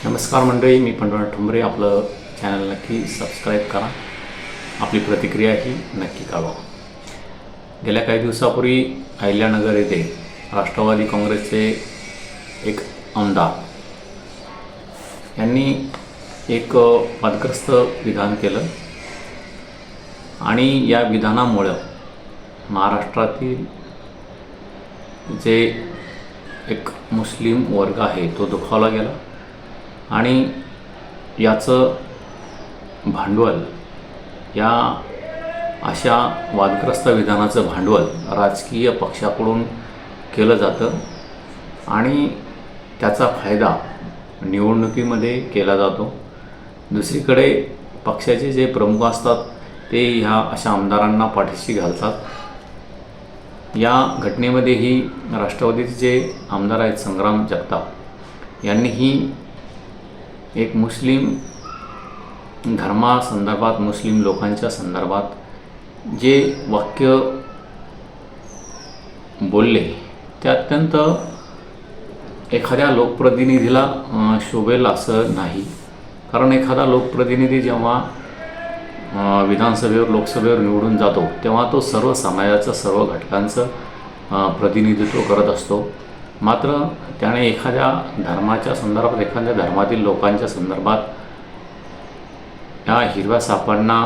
नमस्कार मंडळी, मी पंढरनाथ ठोंबरे. आपलं चॅनल नक्की सबस्क्राईब करा. आपली प्रतिक्रिया ही नक्की कळवा. गेल्या काही दिवसापूर्वी अहिल्यानगर येथे राष्ट्रवादी काँग्रेसचे एक आमदार यांनी एक वादग्रस्त विधान केलं आणि या विधानामुळं महाराष्ट्रातील जे एक मुस्लिम वर्ग आहे तो दुखावला गेला आणि याचं भांडवल, या अशा वादग्रस्त विधानाचं भांडवल राजकीय पक्षाकडून केलं जातं आणि त्याचा फायदा निवडणुकीमध्ये केला जातो. दुसरीकडे पक्षाचे जे प्रमुख असतात ते ह्या अशा आमदारांना पाठीशी घालतात. या घटनेमध्येही राष्ट्रवादीचे जे आमदार आहेत संग्राम जगताप यांनीही एक मुस्लिम धर्मासंदर्भात, मुस्लिम लोकांच्या संदर्भात जे वाक्य बोलले ते अत्यंत एखाद्या लोकप्रतिनिधीला शोभेल असं नाही. कारण एखादा लोकप्रतिनिधी जेव्हा विधानसभेवर, लोकसभेवर निवडून जातो तेव्हा तो सर्व समाजाचं, सर्व घटकांचं प्रतिनिधित्व करत असतो. मात्र त्याने एखाद्या धर्माच्या संदर्भात, एखाद्या धर्मातील लोकांच्या संदर्भात या हिरव्या सापांना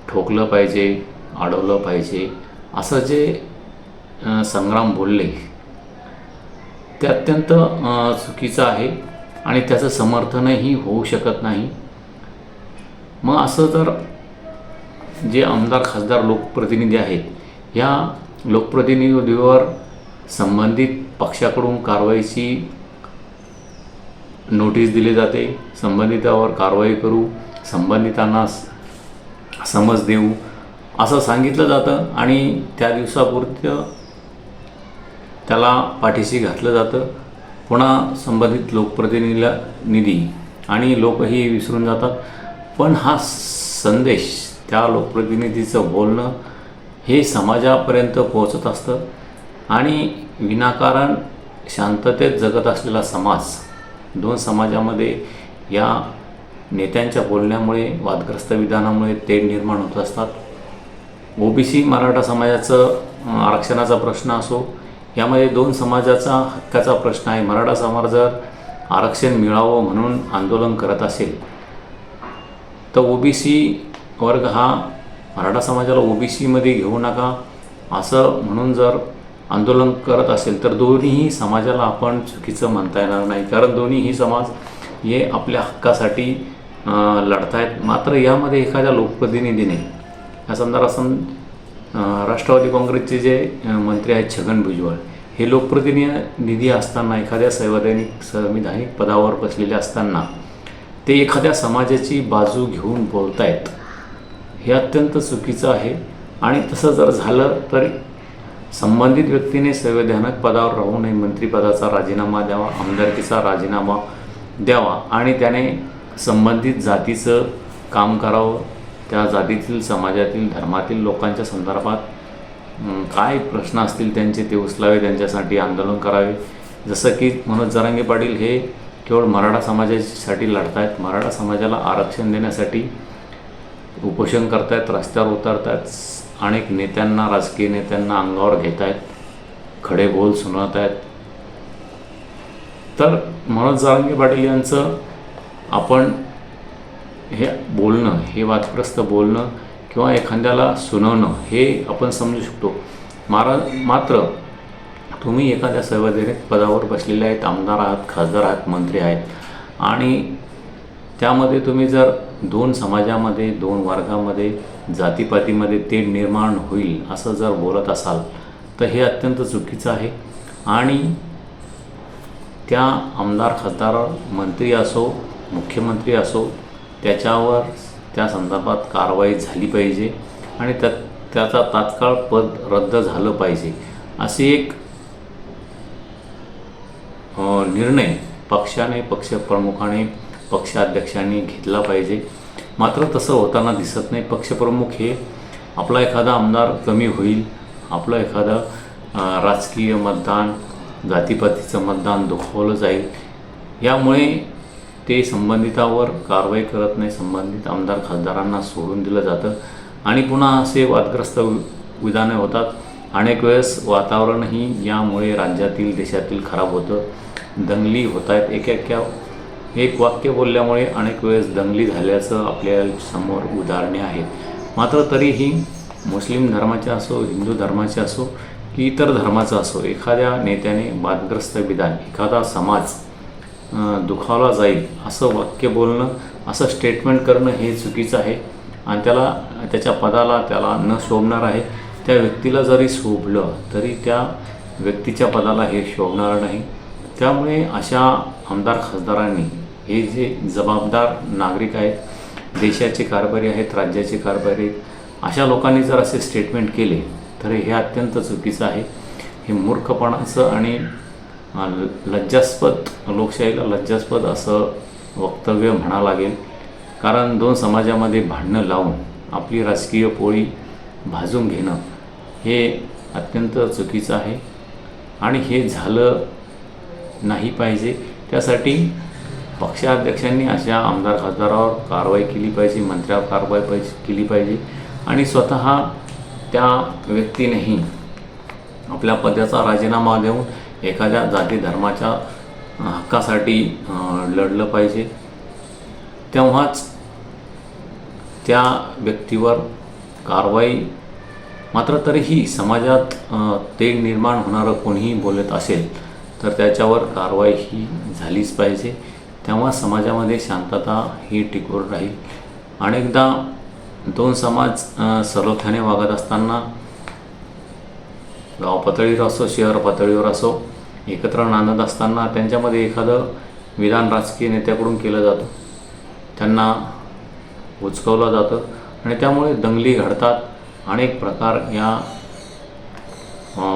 ठोकलं पाहिजे, अडवलं पाहिजे असं जे संग्राम बोलले ते अत्यंत चुकीचं आहे आणि त्याचं समर्थनही होऊ शकत नाही. मग असं तर जे आमदार, खासदार, लोकप्रतिनिधी आहेत या लोकप्रतिनिधीवर संबंधित पक्षाकडून कारवाईची नोटीस दिली जाते. संबंधितावर कारवाई करू, संबंधितांना समज देऊ असं सांगितलं जातं आणि त्या दिवसापुरतं त्याला पाठीशी घातलं जातं. पुन्हा संबंधित लोकप्रतिनिधी आणि लोकही विसरून जातात. पण हा संदेश, त्या लोकप्रतिनिधीचं बोलणं हे समाजापर्यंत पोहोचत असतं आणि विनाकारण शांततेत जगत असलेला समाज, दोन समाजामध्ये या नेत्यांच्या बोलण्यामुळे, वादग्रस्त विधानामुळे तेढ निर्माण होत असतात. ओबीसी मराठा समाजाचं आरक्षणाचा प्रश्न असो, यामध्ये दोन समाजाचा हक्काचा प्रश्न आहे. मराठा समाज जर आरक्षण मिळावं म्हणून आंदोलन करत असेल तर ओबीसी वर्ग हा मराठा समाजाला ओबीसीमध्ये घेऊ नका असं म्हणून जर आंदोलन करत असेल तर दोन्हीही समाजाला आपण चुकीचं म्हणता येणार नाही. कारण दोन्हीही समाज हे आपल्या हक्कासाठी लढत आहेत. मात्र यामध्ये एखाद्या लोकप्रतिनिधीने या संदर्भात राष्ट्रवादी काँग्रेसचे जे मंत्री आहेत छगन भुजबळ हे लोकप्रतिनिधी असताना, एखाद्या संविधानिक पदावर बसलेले असताना ते एखाद्या समाजाची बाजू घेऊन बोलत आहेत, हे अत्यंत चुकीचं आहे. आणि तसं जर झालं तर संबंधित व्यक्तीने संविधानिक पदावर राहू नये, मंत्रिपदाचा राजीनामा द्यावा, आमदारकीचा राजीनामा द्यावा आणि त्याने संबंधित जातीचं काम करावं. त्या जातीतील, समाजातील, धर्मातील लोकांच्या संदर्भात काय प्रश्न असतील त्यांचे ते उचलावे, त्यांच्यासाठी आंदोलन करावे. जसं की मनोज जरांगे पाटील हे केवळ मराठा समाजासाठी लढत आहेत. मराठा समाजाला आरक्षण देण्यासाठी उपोषण करत आहेत, रस्त्यावर उतरत आहेत, अनेक नेत्यांना, राजकीय नेत्यांना अंगावर घेत आहेत, खडे बोल सुनावत आहेत. तर मनोज जरांगे पाटील यांचं आपण हे बोलणं, हे वादग्रस्त बोलणं किंवा एखाद्याला सुनावणं हे आपण समजू शकतो. मात्र तुम्ही एखाद्या संविधानिक पदावर बसलेले आहेत, आमदार आहात, खासदार आहात, मंत्री आहेत आणि त्यामध्ये तुम्ही जर दोन समाजामध्ये, दोन वर्गामध्ये, जातीपातीमध्ये तेढ निर्माण होईल असं जर बोलत असाल तर हे अत्यंत चुकीचं आहे. आणि त्या आमदार, खासदार, मंत्री असो, मुख्यमंत्री असो, त्याच्यावर त्या संदर्भात कारवाई झाली पाहिजे आणि त्याचा तात्काळ पद रद्द झालं पाहिजे असे एक निर्णय पक्षाने, पक्षप्रमुखाने, पक्षाध्यक्षांनी घेतला पाहिजे. मात्र तसं होताना दिसत नाही. पक्षप्रमुख हे आपला एखादा आमदार कमी होईल, आपलं एखादं राजकीय मतदान, जातीपातीचं मतदान दुखावलं जाईल यामुळे ते संबंधितावर कारवाई करत नाही, संबंधित आमदार खासदारांना सोडून दिलं जातं आणि पुन्हा असे वादग्रस्त विधाने होतात. अनेक वेळेस वातावरणही यामुळे राज्यातील देशातील खराब होतं, दंगली होत आहेत. एक वाक्य बोलल्यामुळे अनेक वेळेस दंगली झाल्याचं आपल्या समोर उदाहरणे आहेत. मात्र तरीही मुस्लिम धर्माचे असो, हिंदू धर्माचे असो की इतर धर्माचा असो, एखाद्या नेत्याने वादग्रस्त विधान, एखादा समाज दुखावला जाईल असं वाक्य बोलणं, असं स्टेटमेंट करणं हे चुकीचं आहे आणि त्याच्या पदाला त्याला न शोभणार आहे. त्या व्यक्तीला जरी शोभलं तरी त्या व्यक्तीच्या पदाला हे शोभणार नाही. त्यामुळे अशा आमदार खासदारांनी, हे जे जबाबदार नागरिक आहेत, देशाचे कारभारी आहेत, राज्याचे कारभारी आहेत, अशा लोकांनी जर असे स्टेटमेंट केले तर हे अत्यंत चुकीचं आहे. हे मूर्खपणाचं आणि लज्जास्पद, लोकशाहीला लज्जास्पद असं वक्तव्य म्हणावं लागेल. कारण दोन समाजामध्ये भांडणं लावून आपली राजकीय पोळी भाजून घेणं हे अत्यंत चुकीचं आहे आणि हे झालं नाही पाहिजे. त्यासाठी पक्षाध्यक्षांनी अशा आमदार खासदारावर कारवाई केली पाहिजे, मंत्र्यावर कारवाई केली पाहिजे आणि स्वतः त्या व्यक्तीनेही आपल्या पदाचा राजीनामा देऊन एखाद्या जाती धर्माच्या हक्कासाठी लढलं पाहिजे. तेव्हाच त्या व्यक्तीवर कारवाई. मात्र तरीही समाजात तेढ निर्माण होणारं कोणीही बोलत असेल तर त्याच्यावर कारवाई ही झालीच पाहिजे. तेव्हा समाजामध्ये शांतता ही टिकून राहील. अनेकदा दोन समाज सलोख्याने वागत असताना, गाव पातळीवर असो, शहर पातळीवर असो, एकत्र नांदत असताना त्यांच्यामध्ये एखादं विधान राजकीय नेत्याकडून केलं जातं, त्यांना उचकवलं जातं आणि त्यामुळे दंगली घडतात. अनेक प्रकार या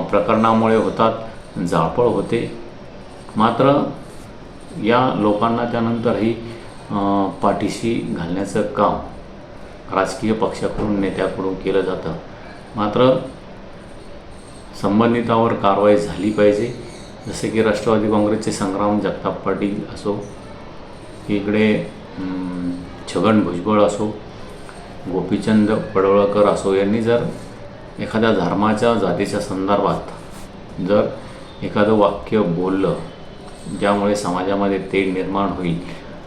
प्रकरणामुळे होतात, जाळपोळ होते. मात्र या लोकांना त्यानंतरही पाठीशी घालण्याचं काम राजकीय पक्षाकडून, नेत्याकडून केलं जातं. मात्र संबंधितावर कारवाई झाली पाहिजे. जसे की राष्ट्रवादी काँग्रेसचे संग्राम जगताप पाटील असो, इकडे छगन भुजबळ असो, गोपीचंद पडळकर असो, यांनी जर एखाद्या धर्माच्या, जातीच्या संदर्भात जर एखादं वाक्य बोललं ज्यामुळे समाजामध्ये तेढ निर्माण होईल,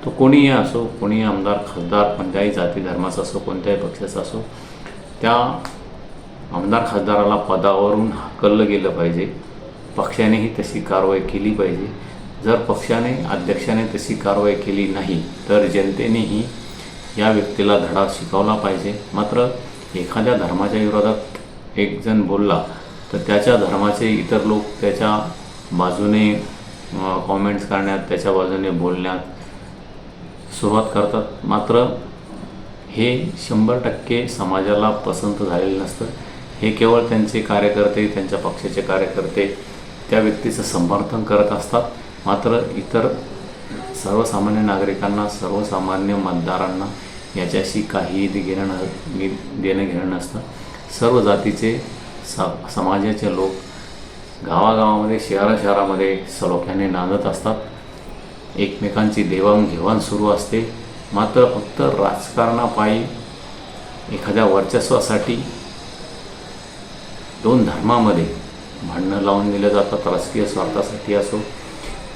तो कोणीही असो, कोणीही आमदार खासदार, कोणत्याही जाती धर्माचा असो, कोणत्याही पक्षाचा असो, त्या आमदार खासदाराला पदावरून हाकललं गेलं पाहिजे. पक्षानेही तशी कारवाई केली पाहिजे. जर पक्षाने, अध्यक्षाने तशी कारवाई केली नाही तर जनतेनेही या व्यक्तीला धडा शिकवला पाहिजे. मात्र एखाद्या धर्माच्या विरोधात एक जण बोलला तर त्याच्या धर्माचे इतर लोक त्याच्या बाजूने कॉमेंट्स करण्यात, त्याच्या बाजूने बोलण्यात सुरुवात करतात. मात्र हे 100% समाजाला पसंत झालेलं नसतं. हे केवळ त्यांचे कार्यकर्ते, त्यांच्या पक्षाचे कार्यकर्ते त्या व्यक्तीचं समर्थन करत असतात. मात्र इतर सर्वसामान्य नागरिकांना, सर्वसामान्य मतदारांना याच्याशी काही देणं घेणं नसतं. सर्व जातीचे, समाजाचे लोक गावागावामध्ये, शहरामध्ये सलोख्याने नांदत असतात. एकमेकांची देवाणघेवाण सुरू असते. मात्र फक्त राजकारणापायी, एखाद्या वर्चस्वासाठी दोन धर्मामध्ये भांडणं लावून दिलं जातात. राजकीय स्वार्थासाठी असो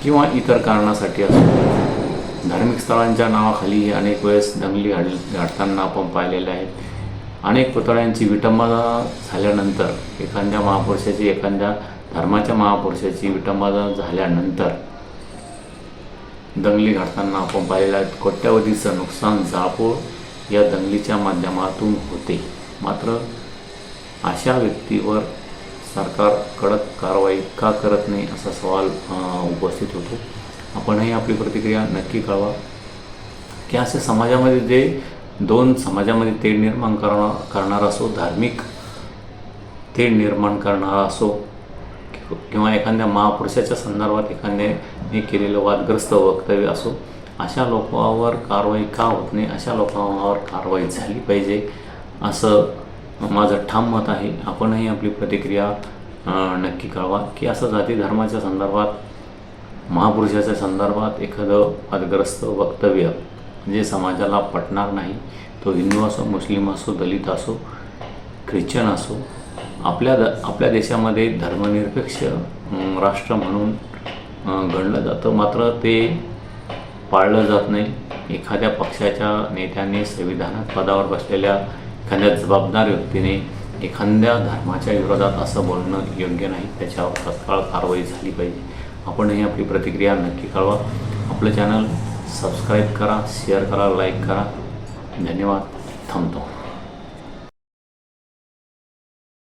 किंवा इतर कारणासाठी असो. धार्मिक स्थळांच्या नावाखाली अनेक वेळेस दंगली घडताना आपण पाहिलेल्या आहेत. अनेक पुतळ्यांची विटंबना झाल्यानंतर, एखाद्या महापुरुषाची, एखाद्या धर्माच्या महापुरुषाची विटंबना झाल्यानंतर दंगली घडताना आपण पाहिलेलं आहे. कोट्यावधीचं नुकसान, जाळपोळ या दंगलीच्या माध्यमातून होते. मात्र अशा व्यक्तीवर सरकार कडक कारवाई का करत नाही असा सवाल उपस्थित होतो. आपणही आपली प्रतिक्रिया नक्की कळवा की असे समाजामध्ये जे दोन समाजामध्ये तेढ निर्माण करणारा असो, धार्मिक तेढ निर्माण करणारा असो किंवा एखाद्या महापुरुषाच्या संदर्भात एखाद्याने केलेलं वादग्रस्त वक्तव्य असो, अशा लोकांवर कारवाई का होत नाही, अशा लोकांवर कारवाई झाली पाहिजे असं माझं ठाम मत आहे. आपणही आपली प्रतिक्रिया नक्की कळवा की असं जाती धर्माच्या संदर्भात महापुरुषाच्या संदर्भात एखादं वादग्रस्त वक्तव्य जे समाजाला पटणार नाही, तो हिंदू असो, मुस्लिम असो, दलित असो, ख्रिश्चन असो, आपल्या देशामध्ये धर्मनिरपेक्ष राष्ट्र म्हणून गणलं जातं, मात्र ते पाळलं जात नाही. एखाद्या पक्षाच्या नेत्याने, संविधानात पदावर बसलेल्या एखाद्या जबाबदार व्यक्तीने एखाद्या धर्माच्या विरोधात असं बोलणं योग्य नाही. त्याच्यावर तत्काळ कारवाई झाली पाहिजे. आपणही आपली प्रतिक्रिया नक्की कळवा. आपलं चॅनल सबस्क्राईब करा, शेअर करा, लाईक करा. धन्यवाद. थांबतो.